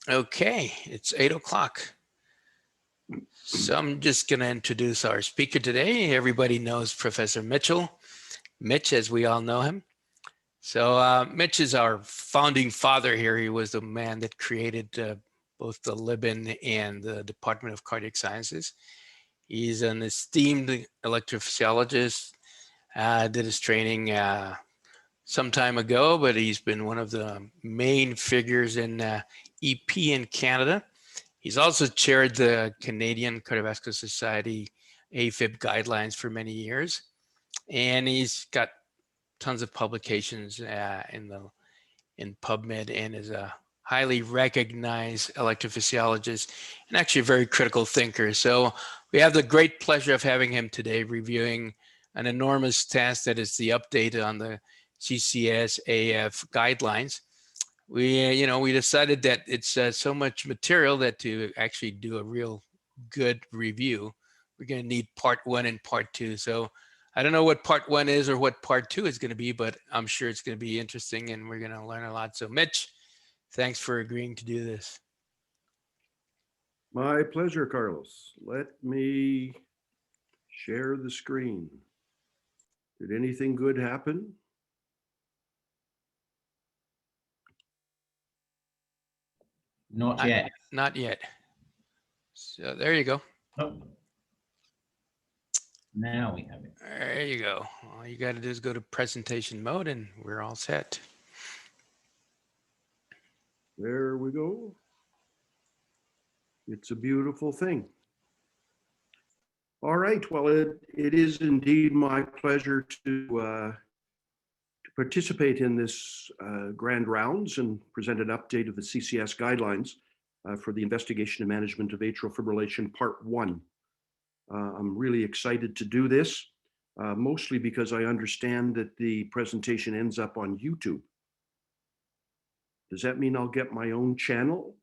Okay, it's 8 o'clock. So I'm just going to introduce our speaker today. Everybody knows Professor Mitchell, Mitch, as we all know him. So Mitch is our founding father here. He was the man that created both the Libin and the Department of Cardiac Sciences. He's an esteemed electrophysiologist, did his training some time ago, but he's been one of the main figures in EP in Canada. He's also chaired the Canadian Cardiovascular Society AFib guidelines for many years, and he's got tons of publications in PubMed, and is a highly recognized electrophysiologist and actually a very critical thinker. So we have the great pleasure of having him today reviewing an enormous task that is the update on the CCS AF guidelines. We decided that it's so much material that to actually do a real good review, we're going to need part 1 and part 2. So I don't know what part 1 is or what part 2 is going to be, but I'm sure it's going to be interesting and we're going to learn a lot. So Mitch, thanks for agreeing to do this. My pleasure, Carlos. Let me share the screen. Did anything good happen? Not yet. Not yet. So there you go. Oh. Now we have it. There you go. All you got to do is go to presentation mode and we're all set. There we go. It's a beautiful thing. All right, well, it is indeed my pleasure to participate in this grand rounds and present an update of the CCS guidelines for the investigation and management of atrial fibrillation, part 1. I'm really excited to do this, mostly because I understand that the presentation ends up on YouTube. Does that mean I'll get my own channel?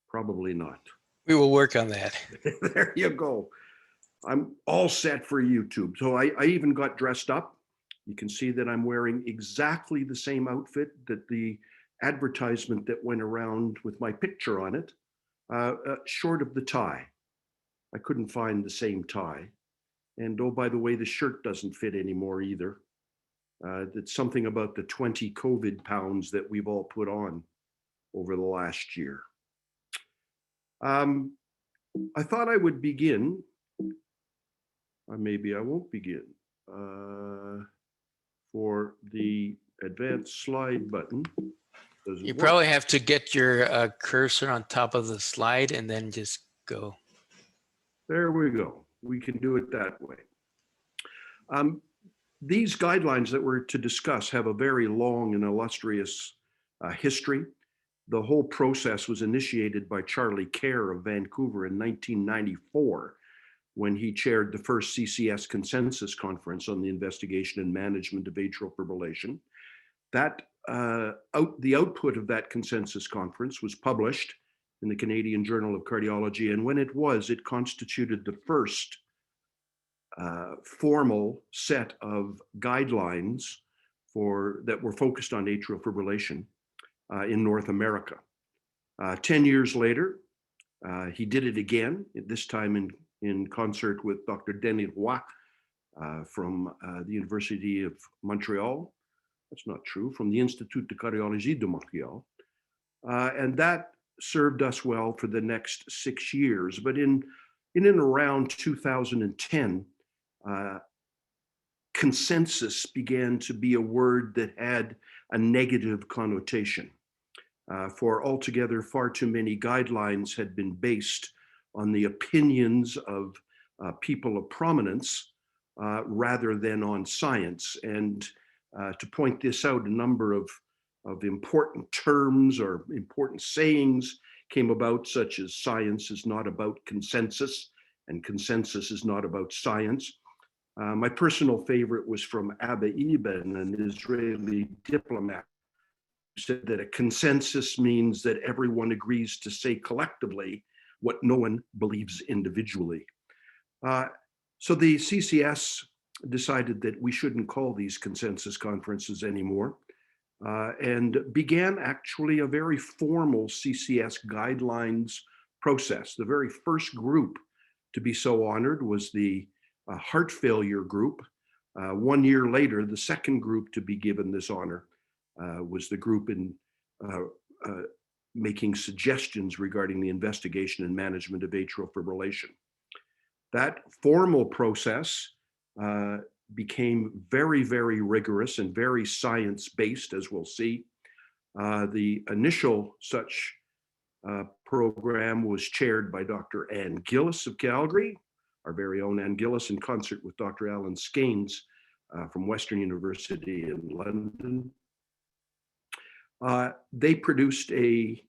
Probably not. We will work on that. There you go. I'm all set for YouTube. So I even got dressed up. You can see that I'm wearing exactly the same outfit that the advertisement that went around with my picture on it, short of the tie. I couldn't find the same tie. And oh, by the way, the shirt doesn't fit anymore either. It's something about the 20 COVID pounds that we've all put on over the last year. I thought I would begin, or maybe I won't begin, for the advanced slide button. You probably have to get your cursor on top of the slide and then just go. There we go. We can do it that way. These guidelines that we're to discuss have a very long and illustrious history. The whole process was initiated by Charlie Kerr of Vancouver in 1994, when he chaired the first CCS consensus conference on the investigation and management of atrial fibrillation. The output of that consensus conference was published in the Canadian Journal of Cardiology, and when it constituted the first formal set of guidelines that were focused on atrial fibrillation in North America. 10 years later, he did it again, this time in concert with Dr. Denis Roy from the University of Montreal. That's not true, from the Institut de Cardiologie de Montréal. And that served us well for the next 6 years. But in and around 2010, consensus began to be a word that had a negative connotation. For altogether, far too many guidelines had been based on the opinions of people of prominence rather than on science. And to point this out, a number of important terms or important sayings came about, such as science is not about consensus and consensus is not about science. My personal favorite was from Abba Eban, an Israeli diplomat, who said that a consensus means that everyone agrees to say collectively what no one believes individually. So the CCS decided that we shouldn't call these consensus conferences anymore. and began actually a very formal CCS guidelines process. The very first group to be so honored was the heart failure group. 1 year later, the second group to be given this honor was the group in making suggestions regarding the investigation and management of atrial fibrillation. That formal process became very, very rigorous and very science-based, as we'll see. The initial such program was chaired by Dr. Ann Gillis of Calgary, our very own Ann Gillis, in concert with Dr. Alan Skeins from Western University in London. They produced a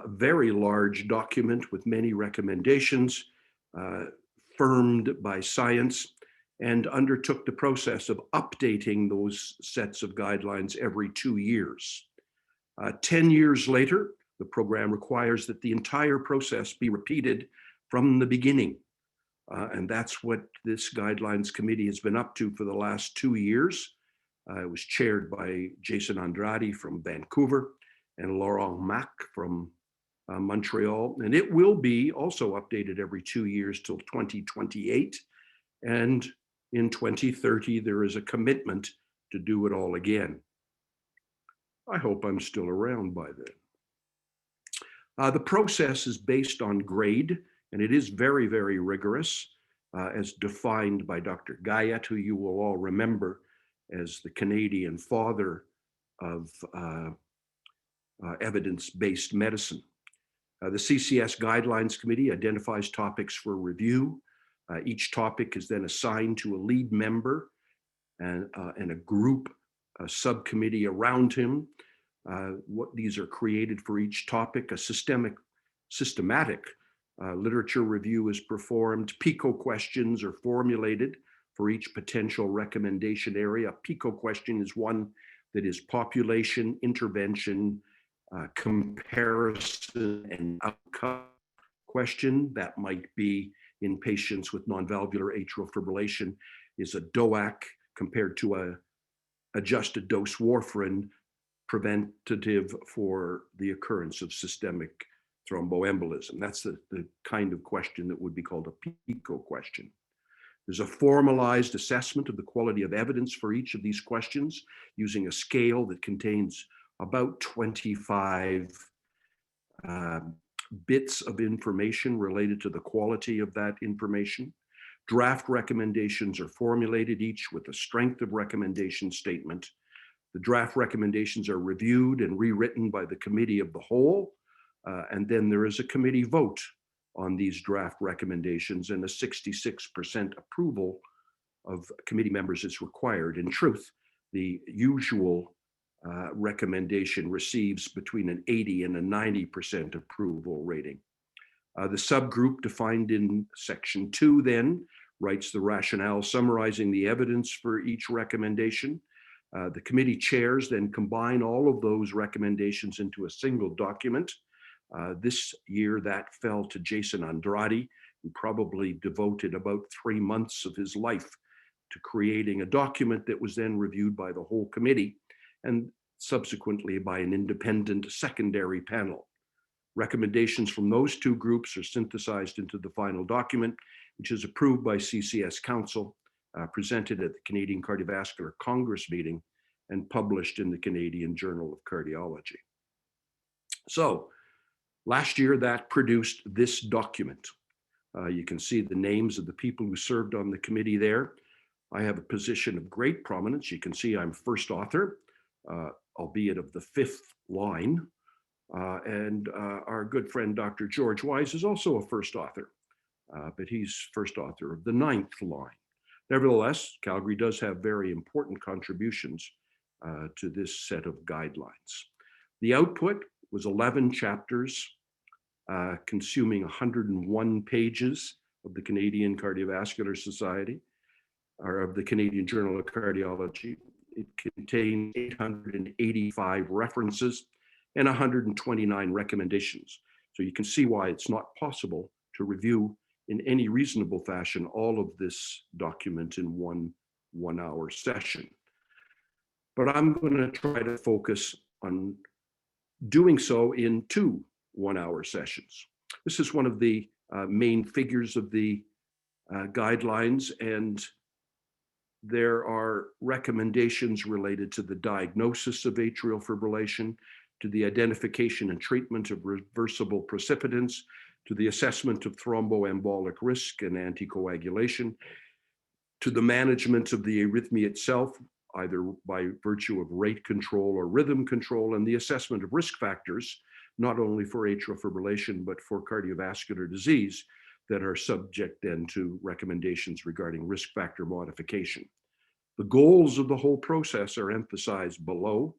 very large document with many recommendations, firmed by science, and undertook the process of updating those sets of guidelines every 2 years. 10 years later, the program requires that the entire process be repeated from the beginning. And that's what this guidelines committee has been up to for the last 2 years. It was chaired by Jason Andrade from Vancouver and Laurent Mac from Montreal. And it will be also updated every 2 years till 2028. And in 2030, there is a commitment to do it all again. I hope I'm still around by then. The process is based on grade, and it is very, very rigorous, as defined by Dr. Guyette, who you will all remember as the Canadian father of evidence-based medicine. The CCS Guidelines Committee identifies topics for review. Each topic is then assigned to a lead member and a group, a subcommittee around him. What these are created for each topic. A systematic literature review is performed. PICO questions are formulated for each potential recommendation area. A PICO question is one that is population, intervention, comparison, and outcome question. That might be in patients with non-valvular atrial fibrillation. Is a Doax compared to a adjusted dose warfarin preventative for the occurrence of systemic thromboembolism? That's the kind of question that would be called a PICO question. There's a formalized assessment of the quality of evidence for each of these questions using a scale that contains about 25 bits of information related to the quality of that information. Draft recommendations are formulated, each with a strength of recommendation statement. The draft recommendations are reviewed and rewritten by the committee of the whole, and then there is a committee vote on these draft recommendations, and a 66% approval of committee members is required. In truth, the usual recommendation receives between an 80 and a 90% approval rating. The subgroup defined in section 2 then writes the rationale summarizing the evidence for each recommendation. The committee chairs then combine all of those recommendations into a single document. This year that fell to Jason Andrade, who probably devoted about 3 months of his life to creating a document that was then reviewed by the whole committee and subsequently by an independent secondary panel. Recommendations from those two groups are synthesized into the final document, which is approved by CCS Council, presented at the Canadian Cardiovascular Congress meeting, and published in the Canadian Journal of Cardiology. So last year that produced this document. You can see the names of the people who served on the committee there. I have a position of great prominence. You can see I'm first author, albeit of the 5th line. And our good friend, Dr. George Wise, is also a first author, but he's first author of the 9th line. Nevertheless, Calgary does have very important contributions to this set of guidelines. The output was 11 chapters, consuming 101 pages of the Canadian Cardiovascular Society, or of the Canadian Journal of Cardiology. It contained 885 references and 129 recommendations. So you can see why it's not possible to review in any reasonable fashion all of this document in one 1-hour session. but I'm going to try to focus on doing so in 2 one-hour sessions. This is one of the main figures of the guidelines, and there are recommendations related to the diagnosis of atrial fibrillation, to the identification and treatment of reversible precipitants, to the assessment of thromboembolic risk and anticoagulation, to the management of the arrhythmia itself, either by virtue of rate control or rhythm control, and the assessment of risk factors, not only for atrial fibrillation, but for cardiovascular disease, that are subject then to recommendations regarding risk factor modification. The goals of the whole process are emphasized below.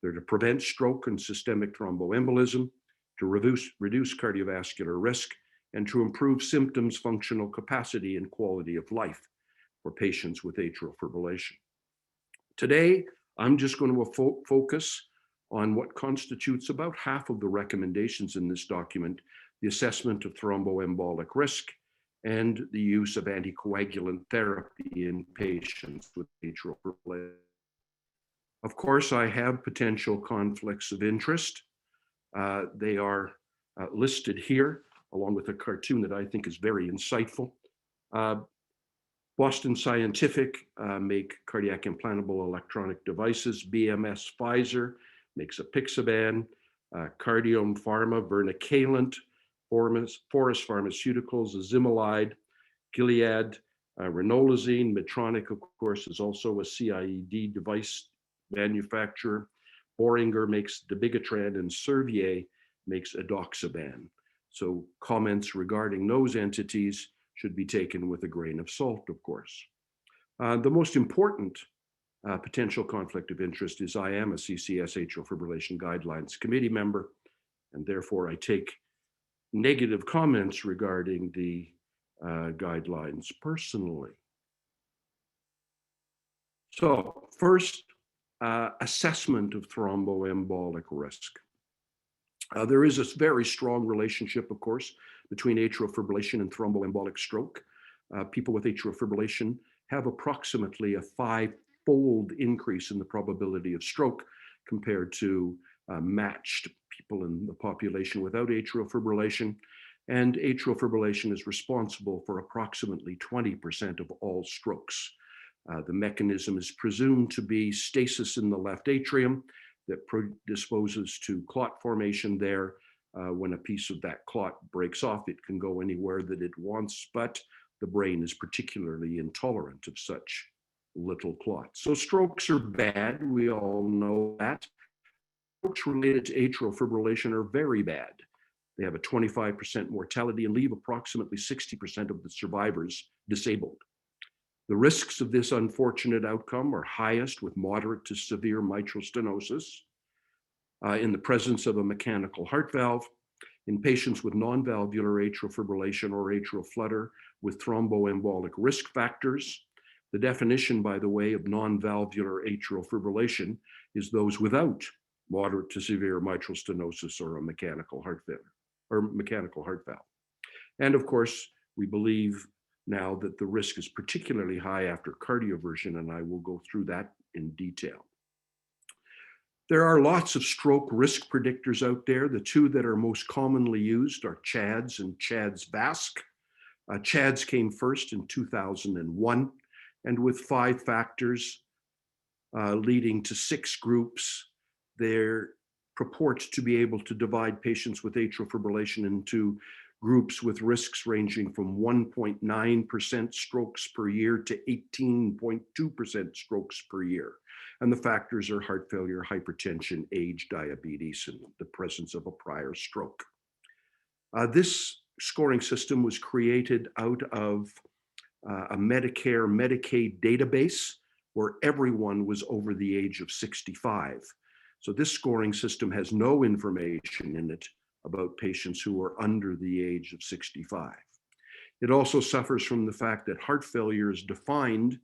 They're to prevent stroke and systemic thromboembolism, to reduce cardiovascular risk, and to improve symptoms, functional capacity, and quality of life for patients with atrial fibrillation. Today, I'm just going to focus on what constitutes about half of the recommendations in this document: the assessment of thromboembolic risk and the use of anticoagulant therapy in patients with atrial fibrillation. Of course, I have potential conflicts of interest. They are listed here, along with a cartoon that I think is very insightful. Boston Scientific make cardiac implantable electronic devices. BMS Pfizer makes apixaban. Cardiome Pharma, Vernicalent. Forest Pharmaceuticals, Azimilide. Gilead, Ranolazine. Medtronic, of course, is also a CIED device manufacturer. Boehringer makes dabigatran, and Servier makes edoxaban. So comments regarding those entities should be taken with a grain of salt, of course. The most important potential conflict of interest is I am a CCS atrial fibrillation guidelines committee member, and therefore I take negative comments regarding the guidelines personally. So first, assessment of thromboembolic risk. There is a very strong relationship, of course, between atrial fibrillation and thromboembolic stroke. People with atrial fibrillation have approximately a 5-fold increase in the probability of stroke compared to matched people in the population without atrial fibrillation. And atrial fibrillation is responsible for approximately 20% of all strokes. The mechanism is presumed to be stasis in the left atrium that predisposes to clot formation there. When a piece of that clot breaks off, it can go anywhere that it wants, but the brain is particularly intolerant of such little clots. So strokes are bad, we all know that. Strokes related to atrial fibrillation are very bad. They have a 25% mortality and leave approximately 60% of the survivors disabled. The risks of this unfortunate outcome are highest with moderate to severe mitral stenosis, in the presence of a mechanical heart valve, in patients with non-valvular atrial fibrillation or atrial flutter with thromboembolic risk factors. The definition, by the way, of non-valvular atrial fibrillation is those without moderate to severe mitral stenosis or a mechanical heart failure or mechanical heart valve. And of course, we believe now that the risk is particularly high after cardioversion, and I will go through that in detail. There are lots of stroke risk predictors out there. The two that are most commonly used are CHADS and CHADS-VASc. CHADS came first in 2001, and with 5 factors leading to 6 groups, they're purport to be able to divide patients with atrial fibrillation into groups with risks ranging from 1.9% strokes per year to 18.2% strokes per year. And the factors are heart failure, hypertension, age, diabetes, and the presence of a prior stroke. This scoring system was created out of a Medicare, Medicaid database where everyone was over the age of 65. So this scoring system has no information in it about patients who are under the age of 65. It also suffers from the fact that heart failure is defined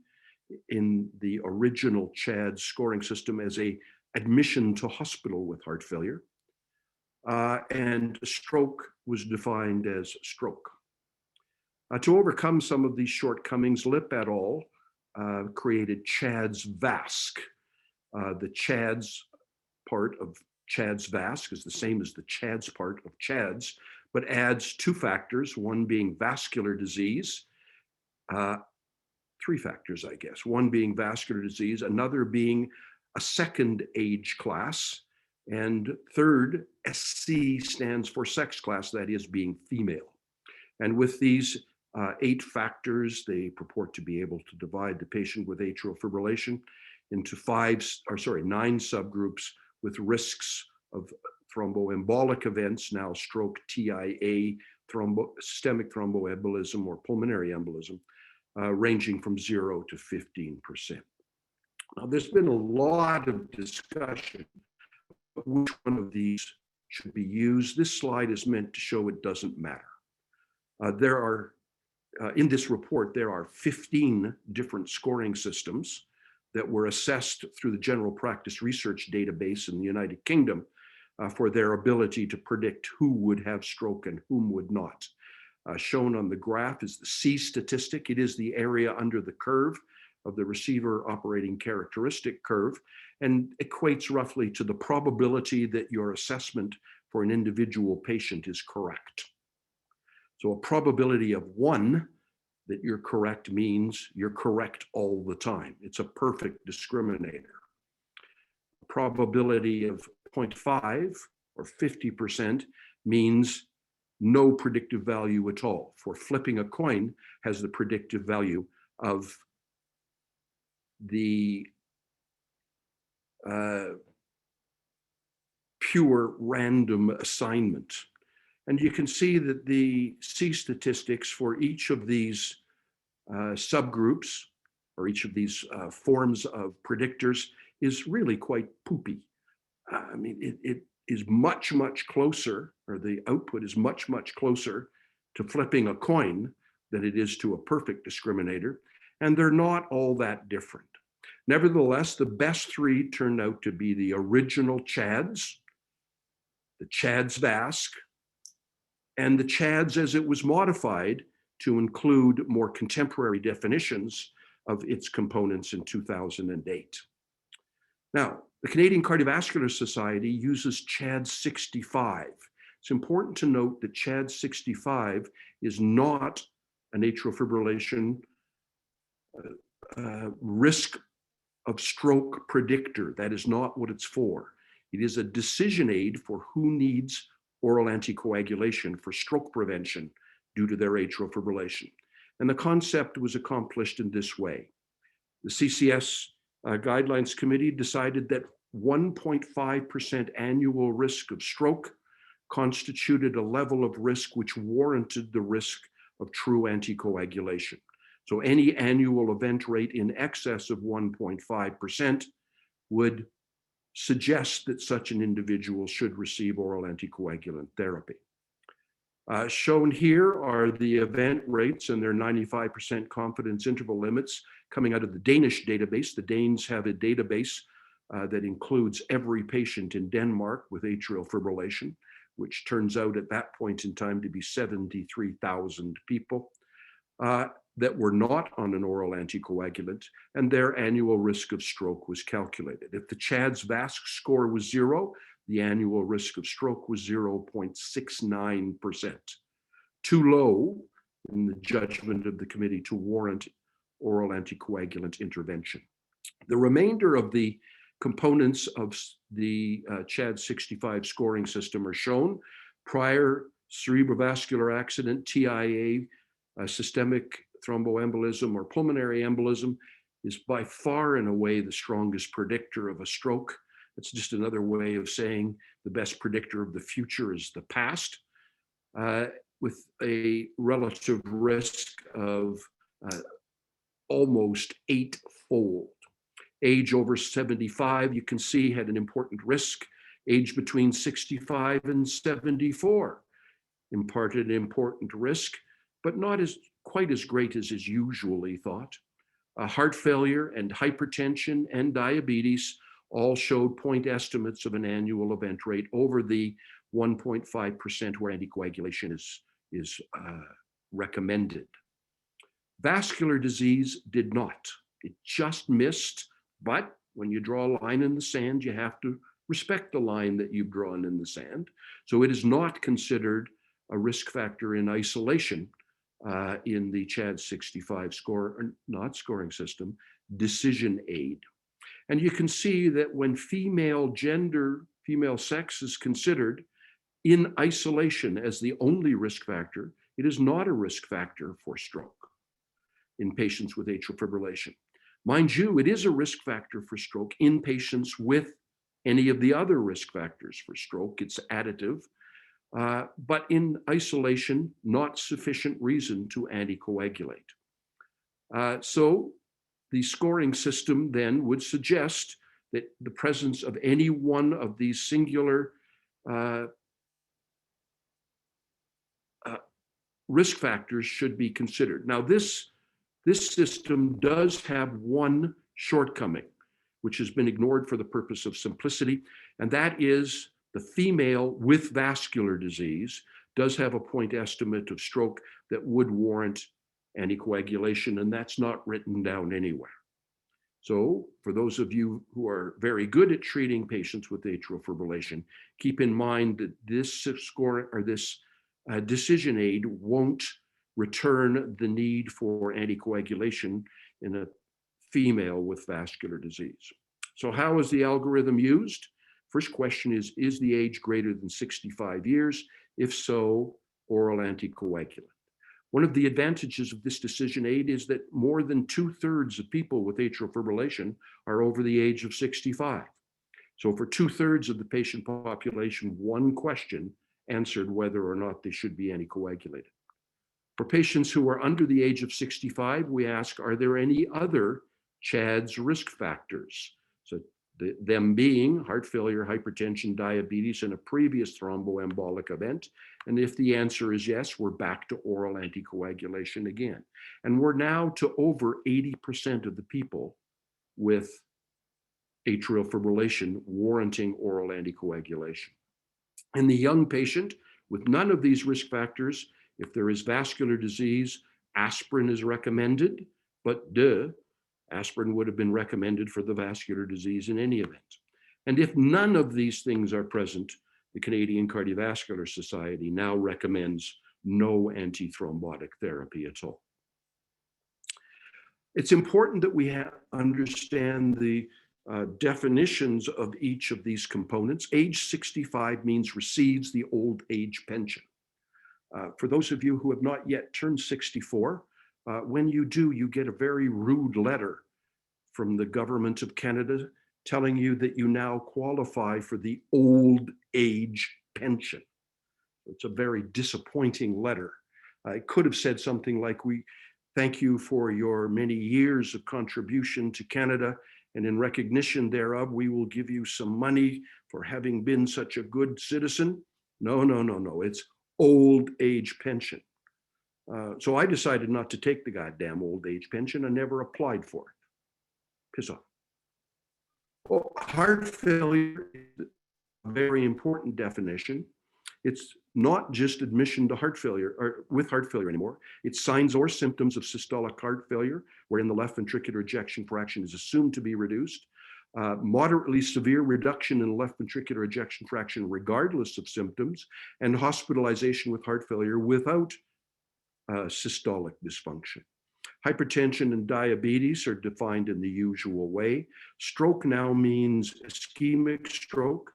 in the original CHADS scoring system as a admission to hospital with heart failure, and stroke was defined as stroke. To overcome some of these shortcomings, Lip et al. Created CHADS-VASc. The CHADS part of CHADS VASC is the same as the CHADS part of CHADS, but adds two factors, one being vascular disease, three factors, I guess, one being vascular disease, another being a second age class, and third, SC stands for sex class, that is being female. And with these 8 factors, they purport to be able to divide the patient with atrial fibrillation into 9 subgroups with risks of thromboembolic events, now stroke, TIA, systemic thromboembolism, or pulmonary embolism, ranging from 0 to 15%. Now, there's been a lot of discussion about which one of these should be used. This slide is meant to show it doesn't matter. In this report, there are 15 different scoring systems that were assessed through the General Practice Research Database in the United Kingdom for their ability to predict who would have stroke and whom would not. Shown on the graph is the C statistic. It is the area under the curve of the receiver operating characteristic curve and equates roughly to the probability that your assessment for an individual patient is correct. So a probability of 1 that you're correct means you're correct all the time. It's a perfect discriminator. A probability of 0.5 or 50% means no predictive value at all. For flipping a coin has the predictive value of the pure random assignment. And you can see that the C statistics for each of these subgroups, or each of these forms of predictors, is really quite poopy. I mean, it is much, much closer, or the output is much, much closer to flipping a coin than it is to a perfect discriminator, and they're not all that different. Nevertheless, the best 3 turned out to be the original CHADS, the CHADS VASC, and the CHADS as it was modified to include more contemporary definitions of its components in 2008. Now, the Canadian Cardiovascular Society uses CHADS 65. It's important to note that CHADS 65 is not an atrial fibrillation risk of stroke predictor. That is not what it's for. It is a decision aid for who needs oral anticoagulation for stroke prevention due to their atrial fibrillation. And the concept was accomplished in this way. The CCS Guidelines Committee decided that 1.5% annual risk of stroke constituted a level of risk which warranted the risk of true anticoagulation. So any annual event rate in excess of 1.5% would suggest that such an individual should receive oral anticoagulant therapy. Shown here are the event rates and their 95% confidence interval limits coming out of the Danish database. The Danes have a database that includes every patient in Denmark with atrial fibrillation, which turns out at that point in time to be 73,000 people that were not on an oral anticoagulant, and their annual risk of stroke was calculated. If the CHADS VASC score was 0, the annual risk of stroke was 0.69%. Too low in the judgment of the committee to warrant oral anticoagulant intervention. The remainder of the components of the CHADS 65 scoring system are shown. Prior cerebrovascular accident, TIA, systemic thromboembolism or pulmonary embolism is by far and away the strongest predictor of a stroke. It's just another way of saying the best predictor of the future is the past, with a relative risk of almost 8-fold. Age over 75, you can see, had an important risk. Age between 65 and 74 imparted an important risk, but not quite as great as is usually thought. Heart failure and hypertension and diabetes all showed point estimates of an annual event rate over the 1.5% where anticoagulation is recommended. Vascular disease did not. It just missed, but When you draw a line in the sand, you have to respect the line that you've drawn in the sand. So it is not considered a risk factor in isolation in the CHAD 65 score, or not scoring system, decision aid. And you can see that when female gender, female sex is considered in isolation as the only risk factor, it is not a risk factor for stroke in patients with atrial fibrillation. Mind you, it is a risk factor for stroke in patients with any of the other risk factors for stroke. It's additive, but in isolation, not sufficient reason to anticoagulate. So the scoring system then would suggest that the presence of any one of these singular risk factors should be considered. Now, this system does have one shortcoming, which has been ignored for the purpose of simplicity, and that is the female with vascular disease does have a point estimate of stroke that would warrant anticoagulation, and that's not written down anywhere. So for those of you who are very good at treating patients with atrial fibrillation, keep in mind that this score or this decision aid won't return the need for anticoagulation in a female with vascular disease. So how is the algorithm used? First question is the age greater than 65 years? If so, oral anticoagulant. One of the advantages of this decision aid is that more than 2/3 of people with atrial fibrillation are over the age of 65. So for 2/3 of the patient population, one question answered whether or not they should be anticoagulated. For patients who are under the age of 65, we ask, are there any other CHADS risk factors? So them being heart failure, hypertension, diabetes, and a previous thromboembolic event. And if the answer is yes, we're back to oral anticoagulation again. And we're now to over 80% of the people with atrial fibrillation warranting oral anticoagulation. In the young patient with none of these risk factors, if there is vascular disease, aspirin is recommended, but aspirin would have been recommended for the vascular disease in any event. And if none of these things are present, the Canadian Cardiovascular Society now recommends no antithrombotic therapy at all. It's important that we understand the definitions of each of these components. Age 65 means receives the old age pension. For those of you who have not yet turned 64, when you do, you get a very rude letter from the government of Canada telling you that you now qualify for the old age pension. It's a very disappointing letter. I could have said something like, we thank you for your many years of contribution to Canada, and in recognition thereof, we will give you some money for having been such a good citizen. No, it's old age pension. So I decided not to take the goddamn old age pension and never applied for it. Piss off. Well, heart failure is a very important definition. It's not just admission to heart failure or with heart failure anymore. It's signs or symptoms of systolic heart failure, wherein the left ventricular ejection fraction is assumed to be reduced. Moderately severe reduction in left ventricular ejection fraction regardless of symptoms, and hospitalization with heart failure without systolic dysfunction. Hypertension and diabetes are defined in the usual way. Stroke now means ischemic stroke,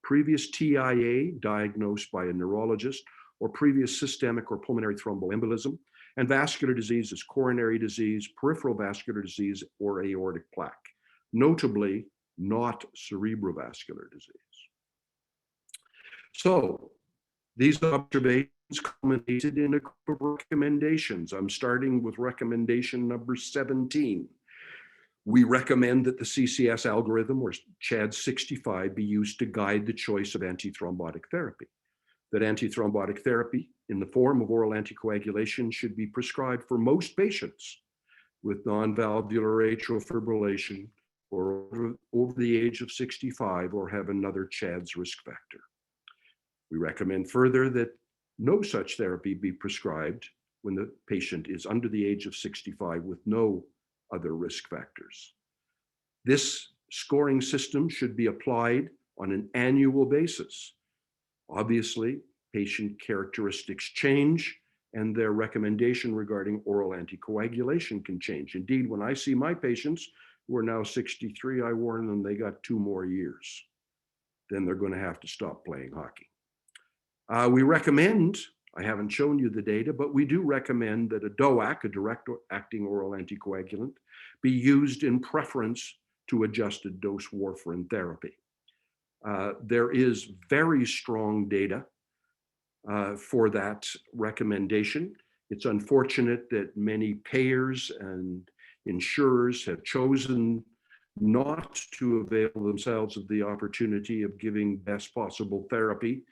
previous TIA diagnosed by a neurologist, or previous systemic or pulmonary thromboembolism, and vascular disease is coronary disease, peripheral vascular disease, or aortic plaque. Notably, not cerebrovascular disease. So these observations culminated in a group of recommendations. I'm starting with recommendation number 17. We recommend that the CCS algorithm, or CHAD 65, be used to guide the choice of antithrombotic therapy. That antithrombotic therapy in the form of oral anticoagulation should be prescribed for most patients with non-valvular atrial fibrillation or over the age of 65 or have another CHADS risk factor. We recommend further that no such therapy be prescribed when the patient is under the age of 65 with no other risk factors. This scoring system should be applied on an annual basis. Obviously, patient characteristics change and their recommendation regarding oral anticoagulation can change. Indeed, when I see my patients who are now 63, I warn them they got 2 more years. Then they're going to have to stop playing hockey. We recommend, I haven't shown you the data, but we do recommend that a DOAC, a direct acting oral anticoagulant, be used in preference to adjusted dose warfarin therapy. There is very strong data for that recommendation. It's unfortunate that many payers and insurers have chosen not to avail themselves of the opportunity of giving best possible therapy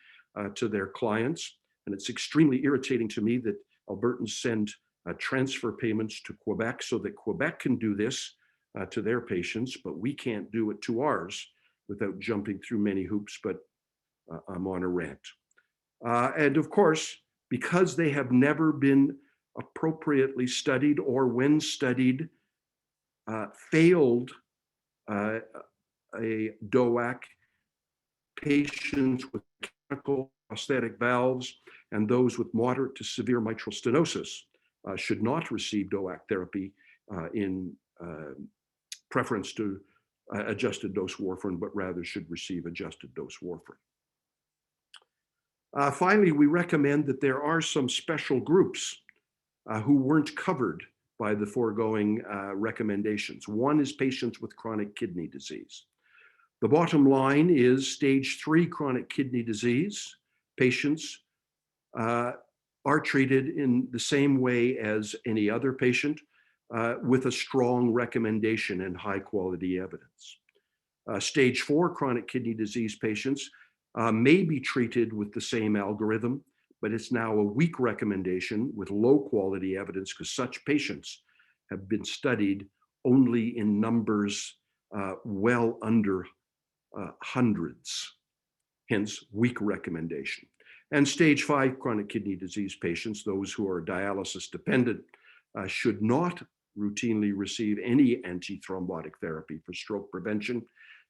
to their clients. And it's extremely irritating to me that Albertans send transfer payments to Quebec so that Quebec can do this to their patients, but we can't do it to ours without jumping through many hoops, but I'm on a rant. And of course, because they have never been appropriately studied or when studied, failed a DOAC, patients with mechanical prosthetic valves and those with moderate to severe mitral stenosis should not receive DOAC therapy in preference to adjusted dose warfarin, but rather should receive adjusted dose warfarin. Finally, we recommend that there are some special groups who weren't covered by the foregoing recommendations. One is patients with chronic kidney disease. The bottom line is stage 3 chronic kidney disease patients are treated in the same way as any other patient with a strong recommendation and high quality evidence. Stage 4 chronic kidney disease patients may be treated with the same algorithm, but it's now a weak recommendation with low quality evidence because such patients have been studied only in numbers well under hundreds, hence weak recommendation. And stage 5 chronic kidney disease patients, those who are dialysis dependent, should not routinely receive any antithrombotic therapy for stroke prevention,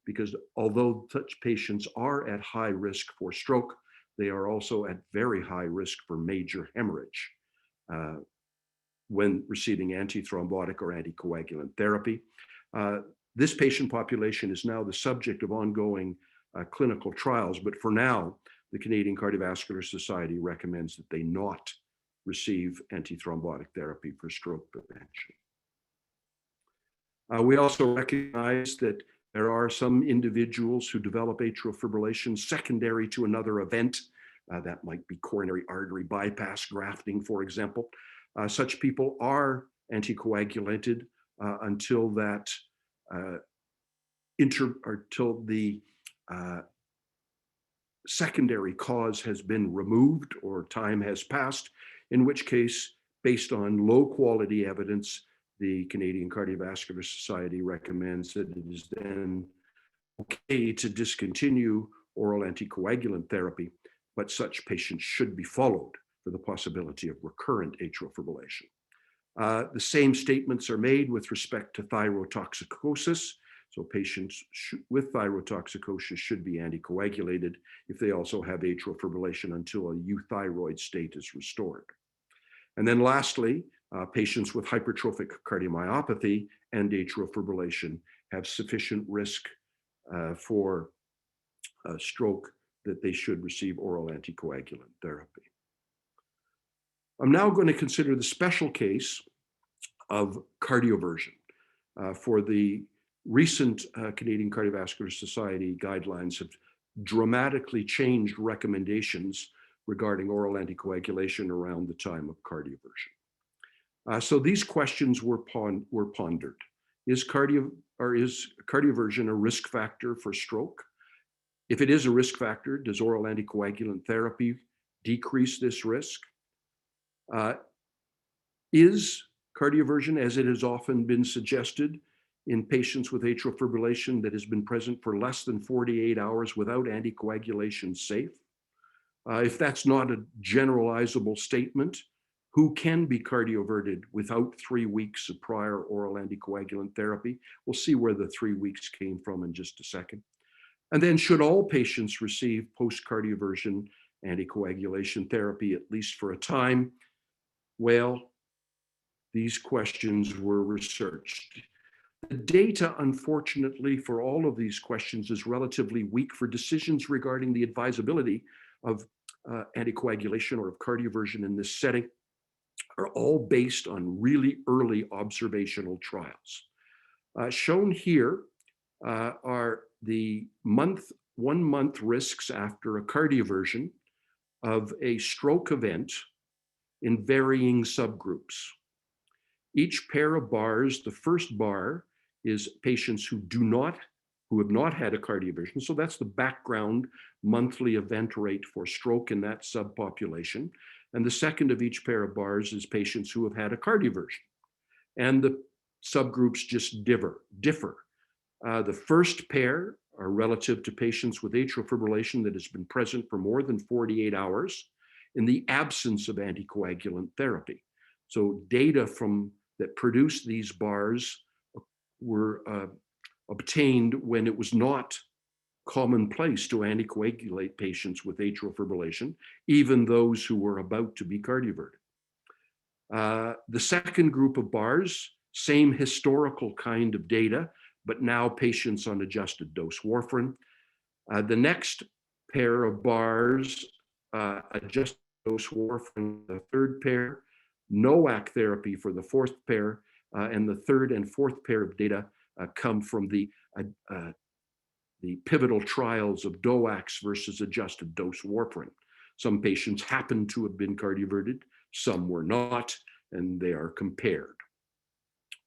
because although such patients are at high risk for stroke, they are also at very high risk for major hemorrhage when receiving antithrombotic or anticoagulant therapy. This patient population is now the subject of ongoing clinical trials, but for now, the Canadian Cardiovascular Society recommends that they not receive antithrombotic therapy for stroke prevention. We also recognize that there are some individuals who develop atrial fibrillation secondary to another event. That might be coronary artery bypass grafting, for example. Such people are anticoagulated until that until the secondary cause has been removed or time has passed, in which case, based on low quality evidence, the Canadian Cardiovascular Society recommends that it is then okay to discontinue oral anticoagulant therapy, but such patients should be followed for the possibility of recurrent atrial fibrillation. The same statements are made with respect to thyrotoxicosis. So patients with thyrotoxicosis should be anticoagulated if they also have atrial fibrillation until a euthyroid state is restored. And then lastly, patients with hypertrophic cardiomyopathy and atrial fibrillation have sufficient risk for stroke that they should receive oral anticoagulant therapy. I'm now going to consider the special case of cardioversion. For the recent Canadian Cardiovascular Society guidelines have dramatically changed recommendations regarding oral anticoagulation around the time of cardioversion. So these questions were pondered. Is cardioversion a risk factor for stroke? If it is a risk factor, does oral anticoagulant therapy decrease this risk? Is cardioversion, as it has often been suggested, in patients with atrial fibrillation that has been present for less than 48 hours without anticoagulation safe? If that's not a generalizable statement, who can be cardioverted without 3 weeks of prior oral anticoagulant therapy. We'll see where the 3 weeks came from in just a second. And then should all patients receive post-cardioversion anticoagulation therapy, at least for a time? Well, these questions were researched. The data, unfortunately, for all of these questions is relatively weak for decisions regarding the advisability of anticoagulation or of cardioversion in this setting, are all based on really early observational trials. Shown here are the 1 month risks after a cardioversion of a stroke event in varying subgroups. Each pair of bars, the first bar is patients who have not had a cardioversion. So that's the background monthly event rate for stroke in that subpopulation. And the second of each pair of bars is patients who have had a cardioversion. And the subgroups just differ. The first pair are relative to patients with atrial fibrillation that has been present for more than 48 hours in the absence of anticoagulant therapy. So data that produced these bars were obtained when it was not commonplace to anticoagulate patients with atrial fibrillation, even those who were about to be cardioverted. The second group of bars, same historical kind of data, but now patients on adjusted dose warfarin. The next pair of bars, adjusted dose warfarin, the third pair, NOAC therapy for the fourth pair, and the third and fourth pair of data come from the pivotal trials of Doax versus adjusted dose warfarin. Some patients happen to have been cardioverted, some were not, and they are compared.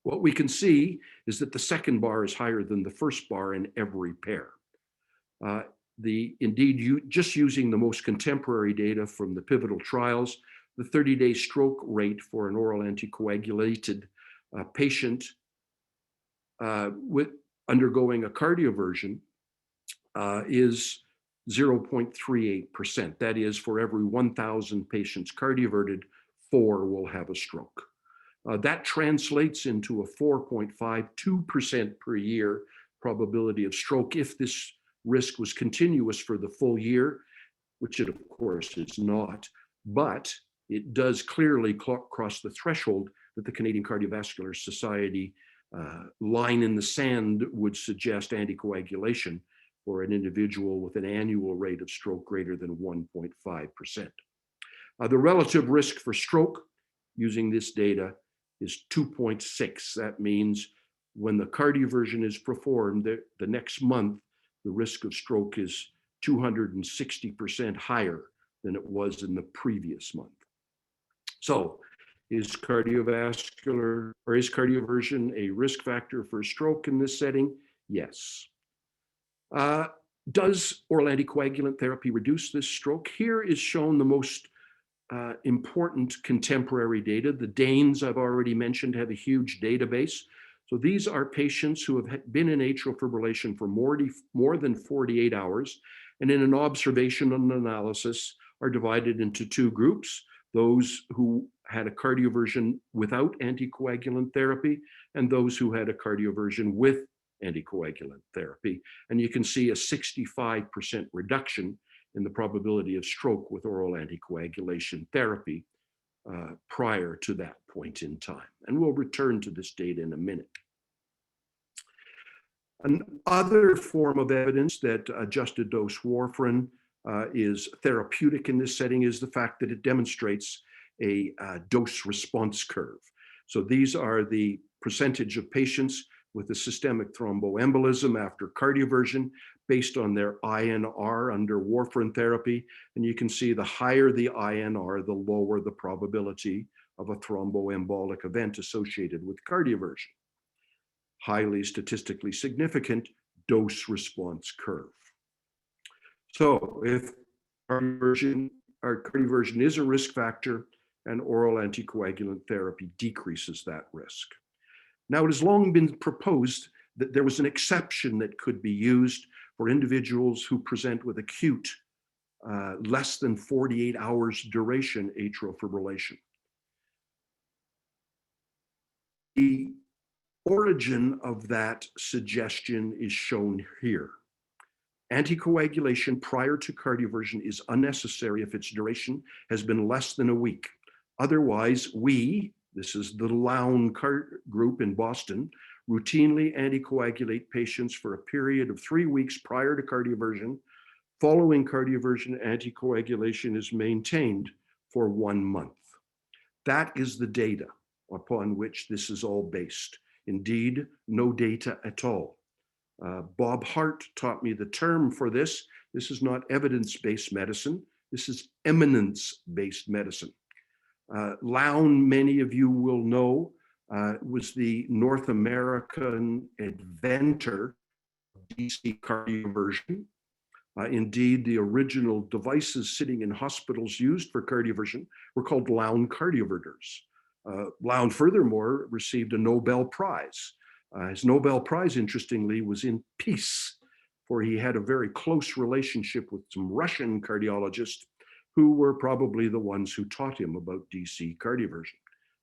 What we can see is that the second bar is higher than the first bar in every pair. Just using the most contemporary data from the pivotal trials, the 30-day stroke rate for an oral anticoagulated patient with undergoing a cardioversion is 0.38%. That is, for every 1,000 patients cardioverted, 4 will have a stroke. That translates into a 4.52% per year probability of stroke if this risk was continuous for the full year, which it of course is not, but it does clearly cross the threshold that the Canadian Cardiovascular Society line in the sand would suggest anticoagulation for an individual with an annual rate of stroke greater than 1.5%. The relative risk for stroke using this data is 2.6. That means when the cardioversion is performed, the next month, the risk of stroke is 260% higher than it was in the previous month. So is cardioversion a risk factor for stroke in this setting? Yes. Does oral anticoagulant therapy reduce this stroke? Here is shown the most important contemporary data. The Danes I've already mentioned have a huge database. So these are patients who have been in atrial fibrillation for more than 48 hours, and in an observational analysis are divided into 2 groups: those who had a cardioversion without anticoagulant therapy and those who had a cardioversion with anticoagulant therapy. And you can see a 65% reduction in the probability of stroke with oral anticoagulation therapy prior to that point in time. And we'll return to this data in a minute. Another form of evidence that adjusted dose warfarin is therapeutic in this setting is the fact that it demonstrates a dose response curve. So these are the percentage of patients with a systemic thromboembolism after cardioversion based on their INR under warfarin therapy. And you can see the higher the INR, the lower the probability of a thromboembolic event associated with cardioversion. Highly statistically significant dose response curve. So if cardioversion is a risk factor, and oral anticoagulant therapy decreases that risk. Now, it has long been proposed that there was an exception that could be used for individuals who present with acute, less than 48 hours duration atrial fibrillation. The origin of that suggestion is shown here. Anticoagulation prior to cardioversion is unnecessary if its duration has been less than a week. Otherwise, this is the Lown group in Boston, routinely anticoagulate patients for a period of 3 weeks prior to cardioversion. Following cardioversion, anticoagulation is maintained for 1 month. That is the data upon which this is all based. Indeed, no data at all. Bob Hart taught me the term for this. This is not evidence-based medicine. This is eminence-based medicine. Lown, many of you will know, was the North American inventor of DC cardioversion. Indeed, the original devices sitting in hospitals used for cardioversion were called Lown cardioverters. Lown, furthermore, received a Nobel Prize. His Nobel Prize, interestingly, was in peace, for he had a very close relationship with some Russian cardiologists who were probably the ones who taught him about DC cardioversion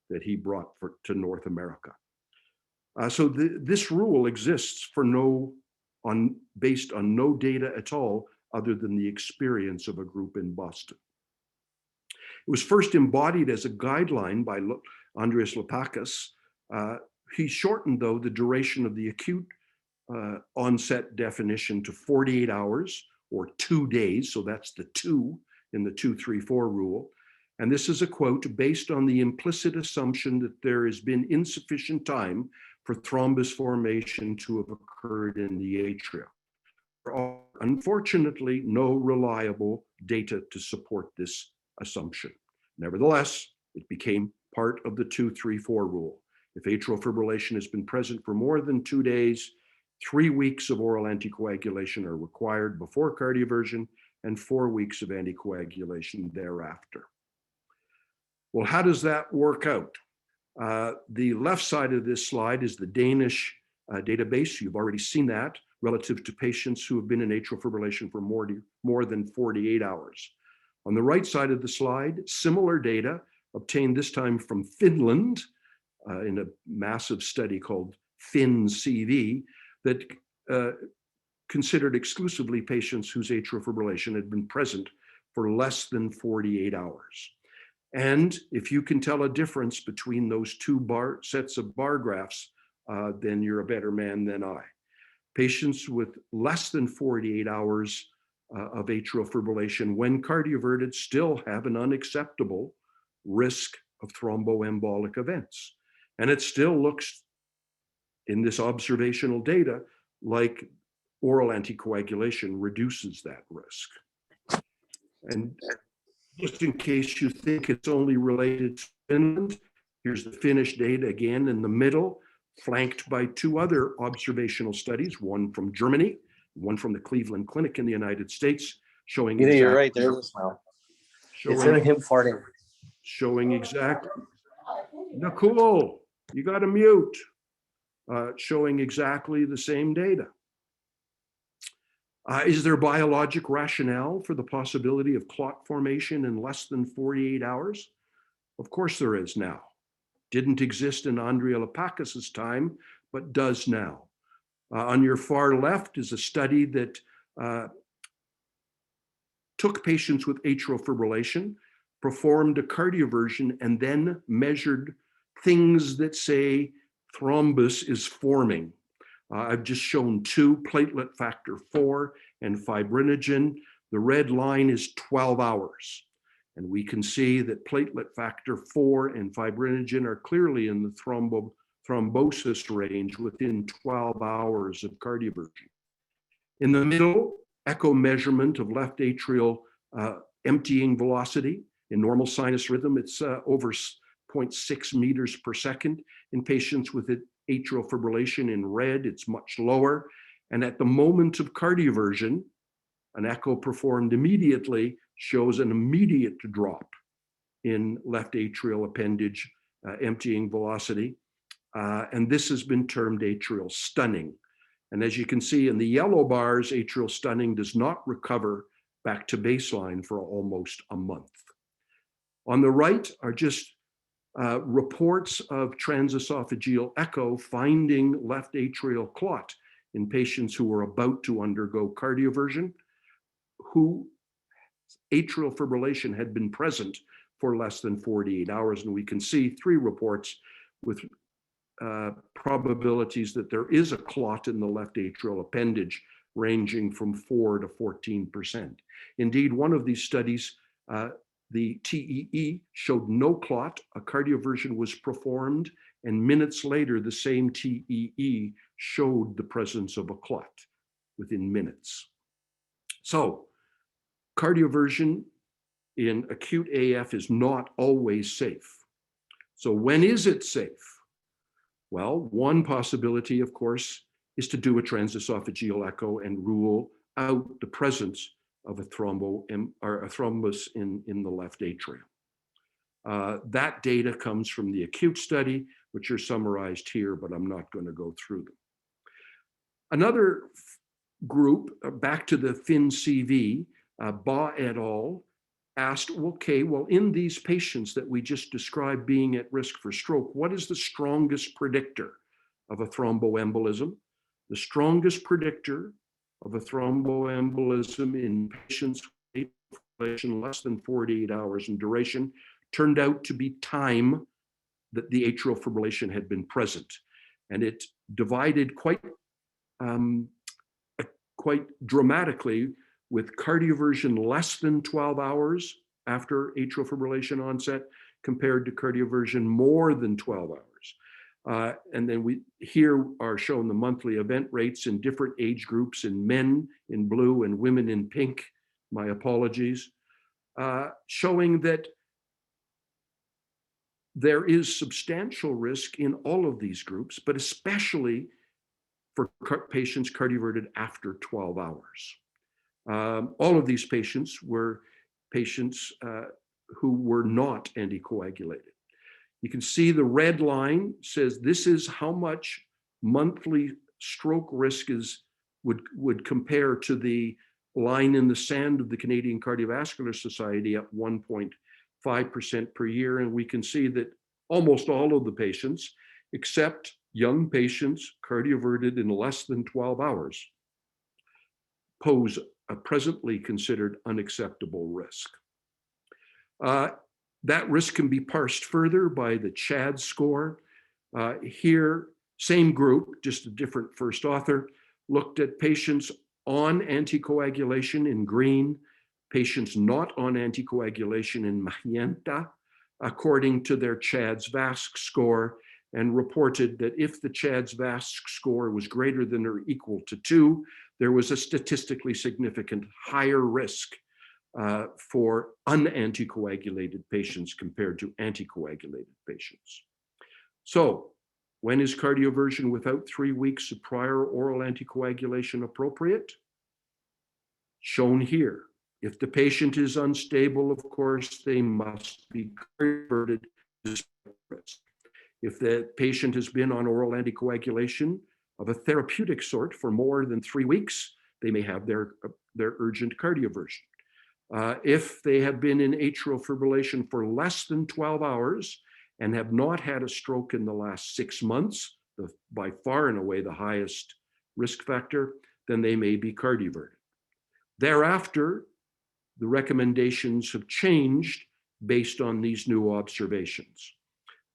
that he brought to North America. So this rule exists based on no data at all other than the experience of a group in Boston. It was first embodied as a guideline by Andreas Lapakis. He shortened, though, the duration of the acute onset definition to 48 hours or 2 days. So that's the 2 in the 2-3-4 rule. And this is a quote based on the implicit assumption that there has been insufficient time for thrombus formation to have occurred in the atria. There are unfortunately no reliable data to support this assumption. Nevertheless, it became part of the 2-3-4 rule. If atrial fibrillation has been present for more than 2 days, 3 weeks of oral anticoagulation are required before cardioversion and 4 weeks of anticoagulation thereafter. Well, how does that work out? The left side of this slide is the Danish database. You've already seen that relative to patients who have been in atrial fibrillation for more than 48 hours. On the right side of the slide, similar data obtained this time from Finland in a massive study called FIN-CV that considered exclusively patients whose atrial fibrillation had been present for less than 48 hours. And if you can tell a difference between those two sets of bar graphs, then you're a better man than I. Patients with less than 48 hours of atrial fibrillation, when cardioverted, still have an unacceptable risk of thromboembolic events. And it still looks, in this observational data, like oral anticoagulation reduces that risk. And just in case you think it's only related to Finland, here's the Finnish data again in the middle, flanked by 2 other observational studies, one from Germany, one from the Cleveland Clinic in the United States, showing exactly, you're right, there's a smell. It's him farting. Showing exactly, Nicole, you got to mute, showing exactly the same data. Is there biologic rationale for the possibility of clot formation in less than 48 hours? Of course there is now. Didn't exist in Andrea Lapakis' time, but does now. On your far left is a study that took patients with atrial fibrillation, performed a cardioversion, and then measured things that say thrombus is forming. I've just shown 2, platelet factor 4 and fibrinogen. The red line is 12 hours. And we can see that platelet factor 4 and fibrinogen are clearly in the thrombosis range within 12 hours of cardioversion. In the middle, echo measurement of left atrial emptying velocity. In normal sinus rhythm, it's over 0.6 meters per second. In patients with atrial fibrillation in red, it's much lower. And at the moment of cardioversion, an echo performed immediately shows an immediate drop in left atrial appendage emptying velocity. And this has been termed atrial stunning. And as you can see in the yellow bars, atrial stunning does not recover back to baseline for almost a month. On the right are just Reports of transesophageal echo finding left atrial clot in patients who were about to undergo cardioversion, who atrial fibrillation had been present for less than 48 hours. And we can see 3 reports with probabilities that there is a clot in the left atrial appendage ranging from 4 to 14%. Indeed, one of these studies, the TEE showed no clot. A cardioversion was performed, and minutes later, the same TEE showed the presence of a clot within minutes. So, cardioversion in acute AF is not always safe. So when is it safe? Well, one possibility, of course, is to do a transesophageal echo and rule out the presence of a thrombus in the left atrium. That data comes from the acute study, which are summarized here, but I'm not going to go through them. Another group, back to the FIN-CV, Ba et al. Asked, okay, well, in these patients that we just described being at risk for stroke, what is the strongest predictor of a thromboembolism? The strongest predictor of a thromboembolism in patients with atrial fibrillation less than 48 hours in duration turned out to be time that the atrial fibrillation had been present. And it divided quite dramatically with cardioversion less than 12 hours after atrial fibrillation onset compared to cardioversion more than 12 hours. And then here are shown the monthly event rates in different age groups in men in blue and women in pink, my apologies, showing that there is substantial risk in all of these groups, but especially for patients cardioverted after 12 hours. All of these patients were patients who were not anticoagulated. You can see the red line says this is how much monthly stroke risk would compare to the line in the sand of the Canadian Cardiovascular Society at 1.5% per year. And we can see that almost all of the patients, except young patients cardioverted in less than 12 hours, pose a presently considered unacceptable risk. That risk can be parsed further by the CHAD score. Here, same group, just a different first author, looked at patients on anticoagulation in green, patients not on anticoagulation in magenta, according to their CHADS VASC score, and reported that if the CHADS VASC score was greater than or equal to 2, there was a statistically significant higher risk for unanticoagulated patients compared to anticoagulated patients. So, when is cardioversion without 3 weeks of prior oral anticoagulation appropriate? Shown here. If the patient is unstable, of course, they must be cardioverted despite risk. If the patient has been on oral anticoagulation of a therapeutic sort for more than 3 weeks, they may have their urgent cardioversion. If they have been in atrial fibrillation for less than 12 hours and have not had a stroke in the last 6 months, by far and away the highest risk factor, then they may be cardioverted. Thereafter, the recommendations have changed based on these new observations.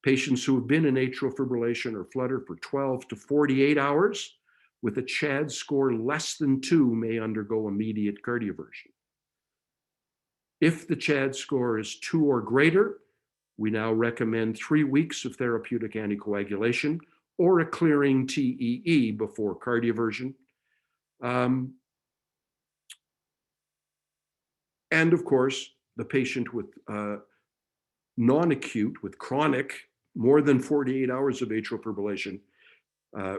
Patients who have been in atrial fibrillation or flutter for 12 to 48 hours with a CHAD score less than 2 may undergo immediate cardioversion. If the CHAD score is 2 or greater, we now recommend 3 weeks of therapeutic anticoagulation or a clearing TEE before cardioversion. And of course, the patient with non-acute, with chronic, more than 48 hours of atrial fibrillation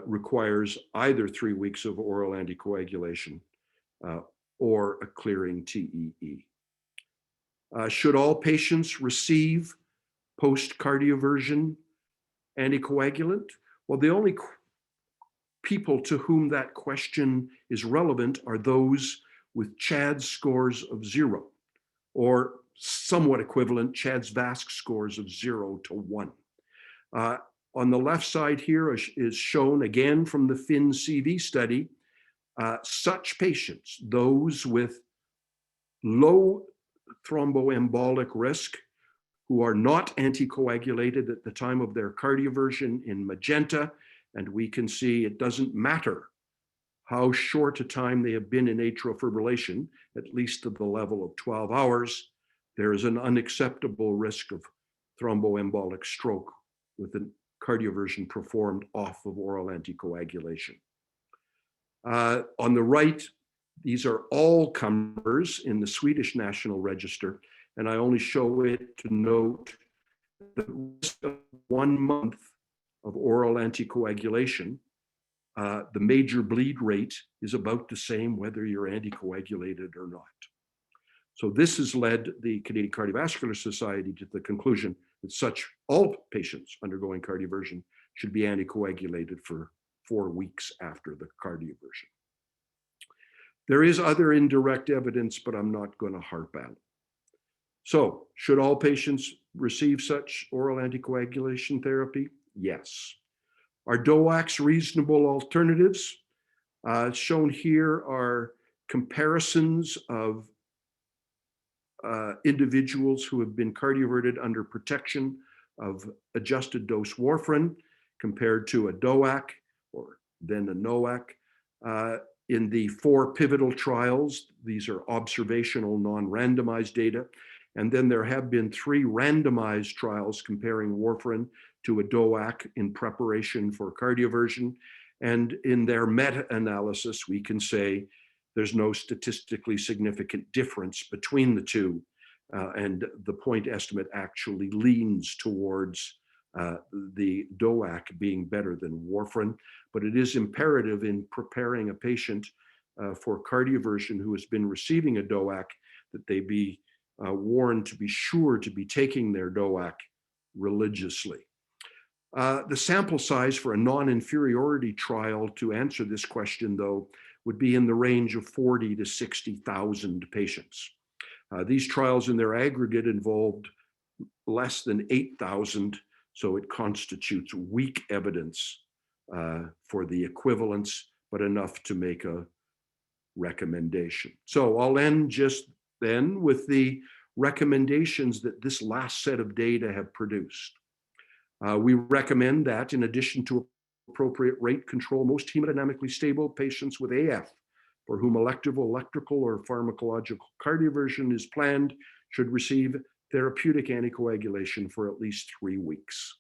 requires either 3 weeks of oral anticoagulation or a clearing TEE. Should all patients receive post-cardioversion anticoagulant? Well, the only people to whom that question is relevant are those with CHAD scores of 0, or somewhat equivalent CHADS VASC scores of 0 to 1. On the left side here is shown again from the FIN-CV study, such patients, those with low thromboembolic risk who are not anticoagulated at the time of their cardioversion in magenta, and we can see it doesn't matter how short a time they have been in atrial fibrillation, at least to the level of 12 hours, there is an unacceptable risk of thromboembolic stroke with a cardioversion performed off of oral anticoagulation. On the right, these are all comers in the Swedish National Register, and I only show it to note the risk of 1 month of oral anticoagulation. The major bleed rate is about the same whether you're anticoagulated or not. So this has led the Canadian Cardiovascular Society to the conclusion that all patients undergoing cardioversion should be anticoagulated for 4 weeks after the cardioversion. There is other indirect evidence, but I'm not going to harp on it. So should all patients receive such oral anticoagulation therapy? Yes. Are Doax reasonable alternatives? Shown here are comparisons of individuals who have been cardioverted under protection of adjusted dose warfarin compared to a Doac or then a NOAC. In the 4 pivotal trials, these are observational non-randomized data. And then there have been 3 randomized trials comparing warfarin to a Doac in preparation for cardioversion. And in their meta-analysis, we can say there's no statistically significant difference between the two. And the point estimate actually leans towards the Doac being better than warfarin. But it is imperative in preparing a patient for cardioversion who has been receiving a Doac that they be warned to be sure to be taking their Doac religiously. The sample size for a non-inferiority trial to answer this question, though, would be in the range of 40 to 60,000 patients. These trials in their aggregate involved less than 8,000, so it constitutes weak evidence for the equivalence, but enough to make a recommendation. So I'll end just then with the recommendations that this last set of data have produced. We recommend that in addition to appropriate rate control, most hemodynamically stable patients with AF for whom elective, electrical, or pharmacological cardioversion is planned should receive therapeutic anticoagulation for at least 3 weeks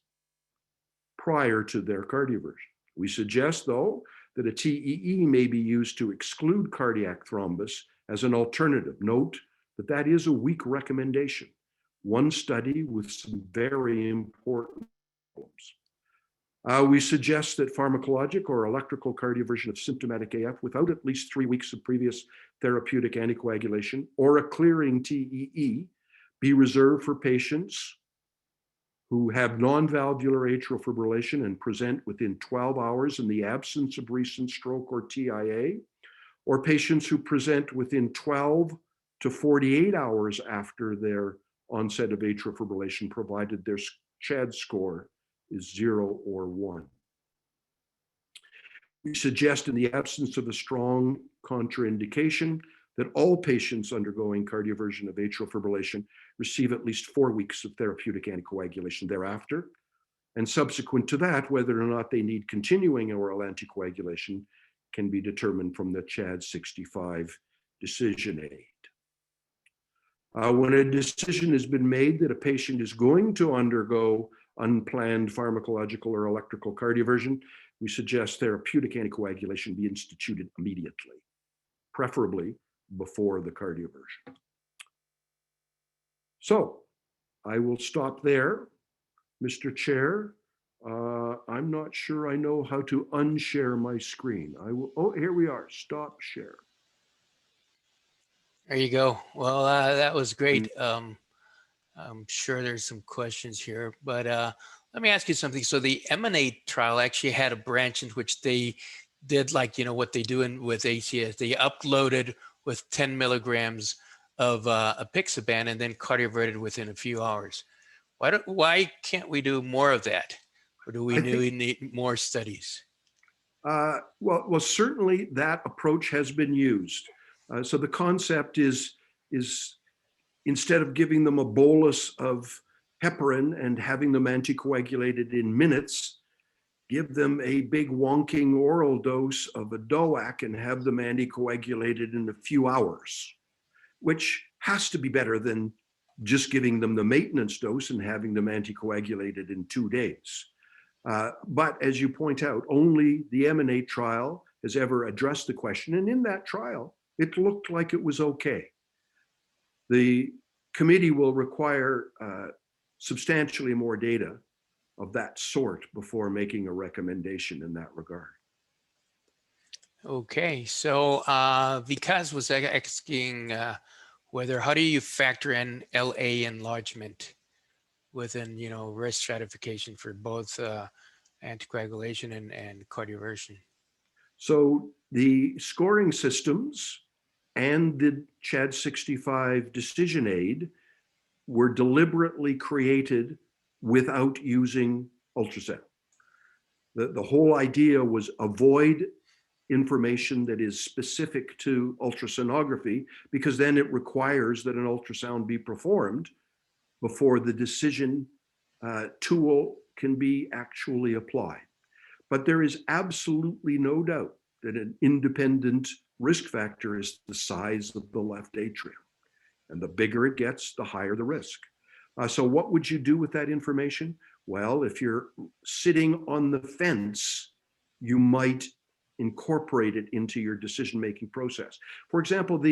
prior to their cardioversion. We suggest, though, that a TEE may be used to exclude cardiac thrombus as an alternative. Note that that is a weak recommendation. One study with some very important problems. We suggest that pharmacologic or electrical cardioversion of symptomatic AF without at least 3 weeks of previous therapeutic anticoagulation or a clearing TEE be reserved for patients who have non-valvular atrial fibrillation and present within 12 hours in the absence of recent stroke or TIA, or patients who present within 12 to 48 hours after their onset of atrial fibrillation, provided their CHAD score is 0 or 1. We suggest, in the absence of a strong contraindication, that all patients undergoing cardioversion of atrial fibrillation receive at least 4 weeks of therapeutic anticoagulation thereafter. And subsequent to that, whether or not they need continuing oral anticoagulation can be determined from the CHAD 65 decision aid. When a decision has been made that a patient is going to undergo unplanned pharmacological or electrical cardioversion, we suggest therapeutic anticoagulation be instituted immediately, preferably before the cardioversion. So I will stop there, Mr. Chair. I'm not sure I know how to unshare my screen. I will, oh, here we are, stop share. There you go. Well, that was great. I'm sure there's some questions here, but let me ask you something. So the Emanate trial actually had a branch in which they did, like, you know, what they do with ACS. They uploaded with 10 milligrams of apixaban and then cardioverted within a few hours. Why can't we do more of that? Or do we need more studies? Well, certainly that approach has been used. So the concept is instead of giving them a bolus of heparin and having them anticoagulated in minutes, give them a big wonking oral dose of a Doax and have them anticoagulated in a few hours, which has to be better than just giving them the maintenance dose and having them anticoagulated in 2 days. But as you point out, only the EMANATE trial has ever addressed the question. And in that trial, it looked like it was okay. The committee will require substantially more data of that sort before making a recommendation in that regard. Okay, so Vikas was asking how do you factor in LA enlargement within, risk stratification for both anticoagulation and cardioversion? So the scoring systems and the CHAD 65 decision aid were deliberately created without using ultrasound. The whole idea was avoid information that is specific to ultrasonography, because then it requires that an ultrasound be performed before the decision tool can be actually applied. But there is absolutely no doubt that an independent risk factor is the size of the left atrium. And the bigger it gets, the higher the risk. So what would you do with that information? Well, if you're sitting on the fence, you might incorporate it into your decision-making process. For example,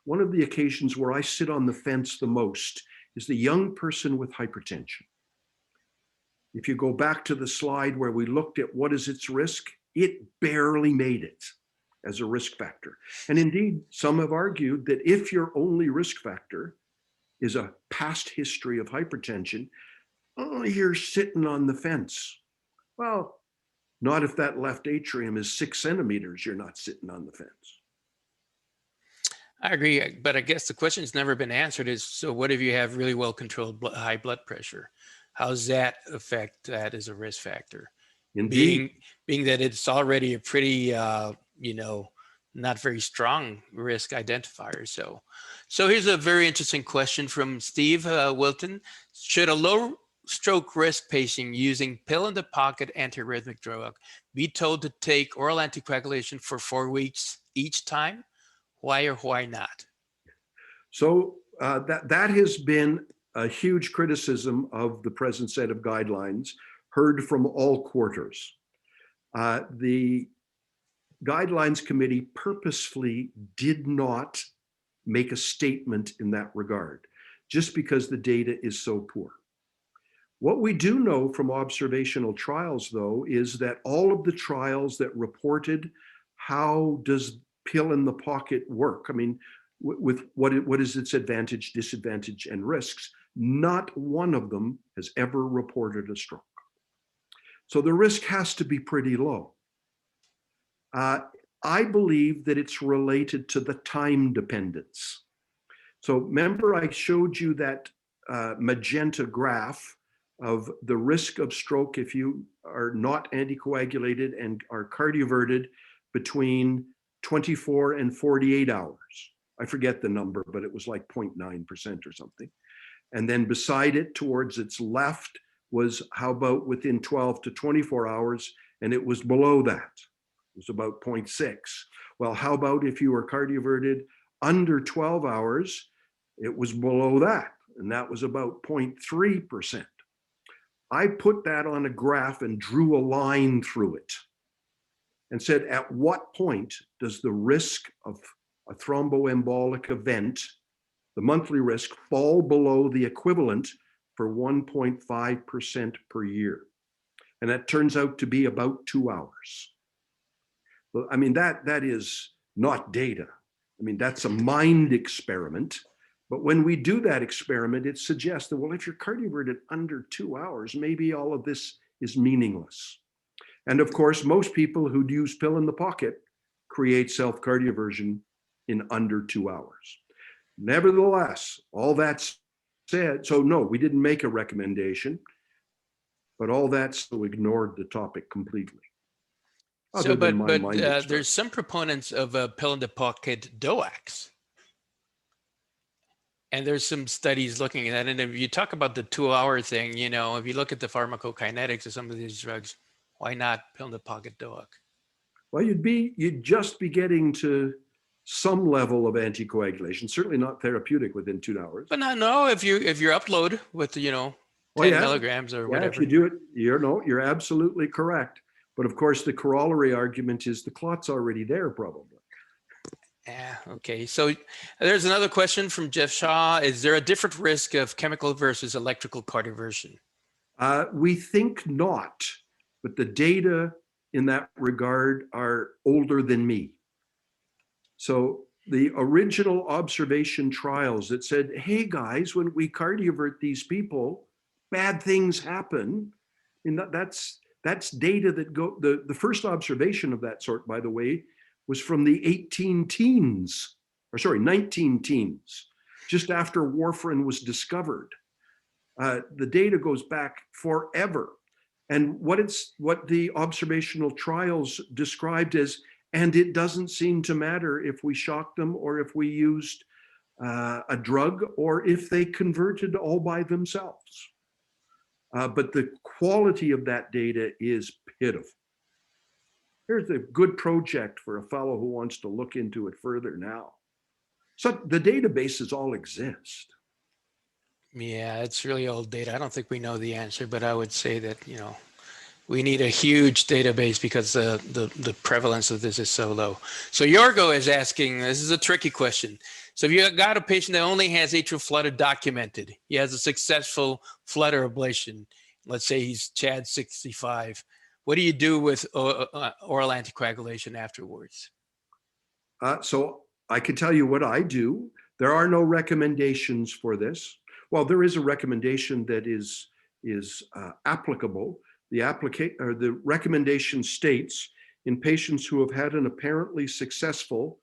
one of the occasions where I sit on the fence the most is the young person with hypertension. If you go back to the slide where we looked at what is its risk, it barely made it as a risk factor. And indeed, some have argued that if your only risk factor is a past history of hypertension, you're sitting on the fence. Well, not if that left atrium is 6 centimeters, you're not sitting on the fence. I agree, but I guess the question has never been answered is, so what if you have really well-controlled high blood pressure? How does that affect that as a risk factor? Indeed. Being that it's already a pretty, not very strong risk identifier. So here's a very interesting question from Steve Wilton. Should a low stroke risk patient using pill-in-the-pocket antiarrhythmic drug be told to take oral anticoagulation for 4 weeks each time? Why or why not? So that has been a huge criticism of the present set of guidelines, heard from all quarters. The Guidelines Committee purposefully did not make a statement in that regard, just because the data is so poor. What we do know from observational trials, though, is that all of the trials that reported how does pill in the pocket work, I mean, with what is its advantage, disadvantage, and risks, not one of them has ever reported a stroke. So the risk has to be pretty low. I believe that it's related to the time dependence. So remember I showed you that magenta graph of the risk of stroke if you are not anticoagulated and are cardioverted between 24 and 48 hours. I forget the number, but it was like 0.9% or something. And then beside it, towards its left, was how about within 12 to 24 hours, and it was below that. It was about 0.6. Well, how about if you were cardioverted under 12 hours, it was below that, and that was about 0.3%. I put that on a graph and drew a line through it and said, at what point does the risk of a thromboembolic event, the monthly risk, fall below the equivalent for 1.5% per year? And that turns out to be about 2 hours. Well, I mean, that is not data. I mean, that's a mind experiment. But when we do that experiment, it suggests that, well, if you're cardioverted under 2 hours, maybe all of this is meaningless. And of course, most people who use pill in the pocket create self-cardioversion in under 2 hours. Nevertheless, all that said, so no, we didn't make a recommendation, but all that so ignored the topic completely. So, Other than but my mind experiment. there's some proponents of a pill-in-the-pocket Doax. And there's some studies looking at that. And if you talk about the 2-hour thing, you know, if you look at the pharmacokinetics of some of these drugs, why not pill-in-the-pocket Doax? Well, you'd just be getting to some level of anticoagulation, certainly not therapeutic within 2 hours. But no, if you upload with, you know, 10 milligrams or whatever. If you do it, you're absolutely correct. But of course, the corollary argument is the clot's already there, probably. Yeah, okay. So there's another question from Jeff Shaw. Is there a different risk of chemical versus electrical cardioversion? We think not, but the data in that regard are older than me. So the original observation trials that said, hey guys, when we cardiovert these people, bad things happen. And that's data that the first observation of that sort, by the way, was from the 19 teens, just after warfarin was discovered. The data goes back forever. And what the observational trials described as, and it doesn't seem to matter if we shocked them or if we used a drug or if they converted all by themselves. But the quality of that data is pitiful. Here's a good project for a fellow who wants to look into it further now. So the databases all exist. Yeah, it's really old data. I don't think we know the answer, but I would say that, you know, we need a huge database because the prevalence of this is so low. So Yorgo is asking, this is a tricky question. So if you got a patient that only has atrial flutter documented, he has a successful flutter ablation, let's say he's CHAD 65, what do you do with oral anticoagulation afterwards? So I can tell you what I do. There are no recommendations for this. Well, there is a recommendation that is applicable. The recommendation states in patients who have had an apparently successful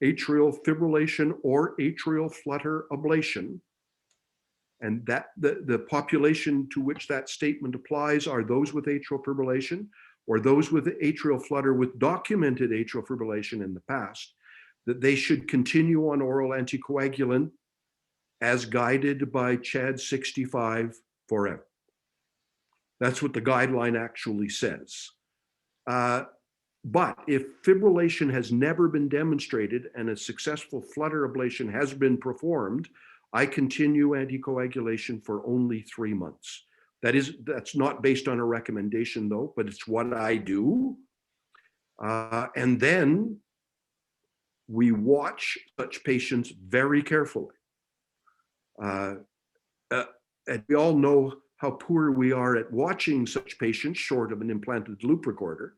atrial fibrillation or atrial flutter ablation, and that the population to which that statement applies are those with atrial fibrillation or those with atrial flutter with documented atrial fibrillation in the past, that they should continue on oral anticoagulant as guided by CHAD 65 forever. That's what the guideline actually says. But if fibrillation has never been demonstrated and a successful flutter ablation has been performed, I continue anticoagulation for only 3 months. That's not based on a recommendation though, but it's what I do. And then we watch such patients very carefully. And we all know how poor we are at watching such patients short of an implanted loop recorder.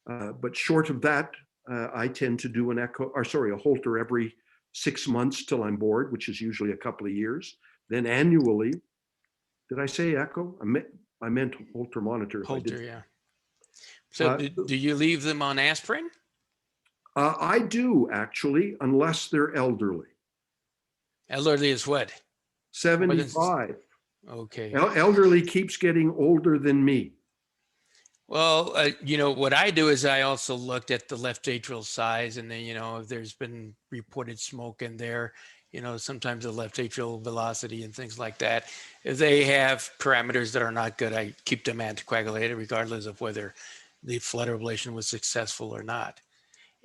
But short of that, I tend to do a Holter every 6 months till I'm bored, which is usually a couple of years. Then annually, did I say echo? I meant Holter monitor. Holter, yeah. So do you leave them on aspirin? I do actually, unless they're elderly. Elderly is what? 75. Okay. Elderly keeps getting older than me. Well, you know, what I do is I also looked at the left atrial size, and then, you know, if there's been reported smoke in there, you know, sometimes the left atrial velocity and things like that. If they have parameters that are not good, I keep them anticoagulated regardless of whether the flutter ablation was successful or not.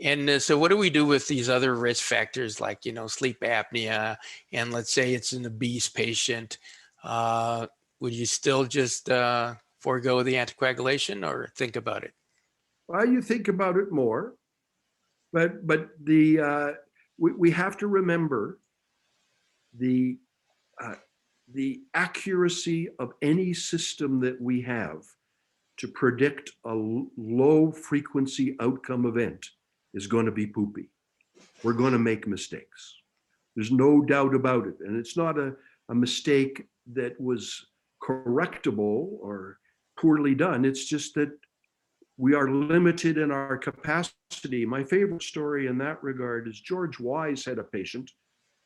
And so what do we do with these other risk factors like, you know, sleep apnea, and let's say it's an obese patient, would you still just forego the anticoagulation or think about it? Well, you think about it more, but we have to remember the accuracy of any system that we have to predict a low frequency outcome event is going to be poopy. We're going to make mistakes. There's no doubt about it. And it's not a mistake that was correctable or poorly done. It's just that we are limited in our capacity. My favorite story in that regard is George Wise had a patient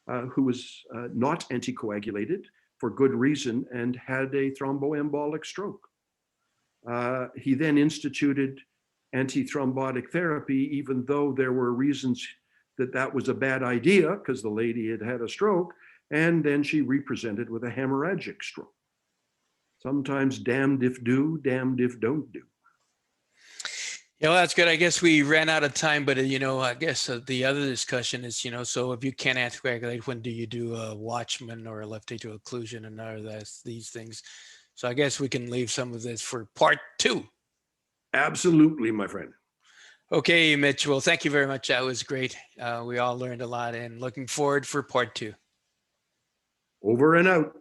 who was not anticoagulated for good reason and had a thromboembolic stroke. He then instituted antithrombotic therapy, even though there were reasons that that was a bad idea because the lady had had a stroke, and then she represented with a hemorrhagic stroke. Sometimes damned if do, damned if don't do. Yeah, well, that's good. I guess we ran out of time, but I guess the other discussion is, so if you can't anticoagulate, when do you do a Watchman or a left atrial occlusion and all these things? So I guess we can leave some of this for part 2. Absolutely, my friend. Okay, Mitch. Well, thank you very much. That was great. We all learned a lot and looking forward for part 2. Over and out.